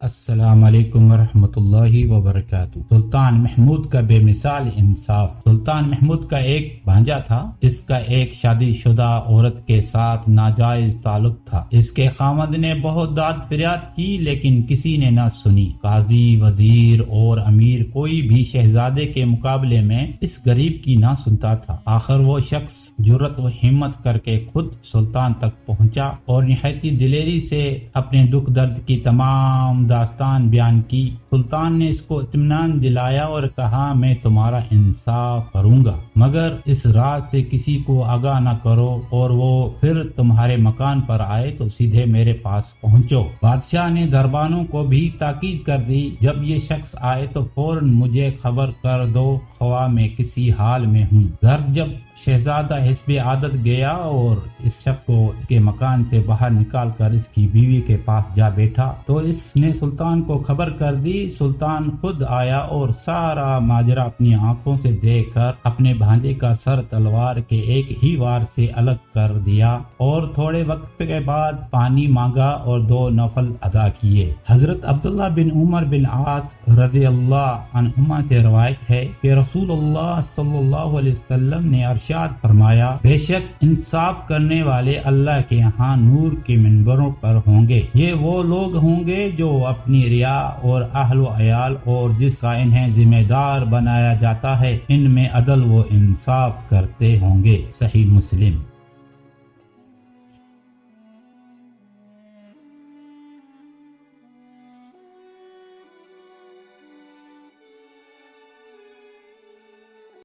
السلام علیکم ورحمۃ اللہ وبرکاتہ۔ سلطان محمود کا بے مثال انصاف۔ سلطان محمود کا ایک بھانجا تھا جس کا ایک شادی شدہ عورت کے ساتھ ناجائز تعلق تھا۔ اس کے خاوند نے بہت داد فریاد کی لیکن کسی نے نہ سنی۔ قاضی، وزیر اور امیر کوئی بھی شہزادے کے مقابلے میں اس غریب کی نہ سنتا تھا۔ آخر وہ شخص جرأت و ہمت کر کے خود سلطان تک پہنچا اور نہایت دلیری سے اپنے دکھ درد کی تمام داستان بیان کی۔ سلطان نے اس کو اطمینان دلایا اور کہا میں تمہارا انصاف کروں گا، مگر اس راز سے کسی کو آگاہ نہ کرو، اور وہ پھر تمہارے مکان پر آئے تو سیدھے میرے پاس پہنچو۔ بادشاہ نے دربانوں کو بھی تاکید کر دی، جب یہ شخص آئے تو فوراً مجھے خبر کر دو، خواہ میں کسی حال میں ہوں۔ گھر جب شہزادہ حسب عادت گیا اور اس شخص کو اس کے مکان سے باہر نکال کر اس کی بیوی کے پاس جا بیٹھا تو اس نے سلطان کو خبر کر دی۔ سلطان خود آیا اور سارا ماجرا اپنی آنکھوں سے دیکھ کر اپنے بھانجے کا سر تلوار کے ایک ہی وار سے الگ کر دیا اور تھوڑے وقت کے بعد پانی مانگا اور 2 نفل ادا کیے۔ حضرت عبداللہ بن عمر بن عاص رضی اللہ عنہما سے روایت ہے کہ رسول اللہ صلی اللہ علیہ وسلم نے ارشاد فرمایا، بے شک انصاف کرنے والے اللہ کے یہاں نور کے منبروں پر ہوں گے۔ یہ وہ لوگ ہوں گے جو اپنی ریا اور اہل و عیال اور جس کا انہیں ذمہ دار بنایا جاتا ہے ان میں عدل و انصاف کرتے ہوں گے۔ صحیح مسلم۔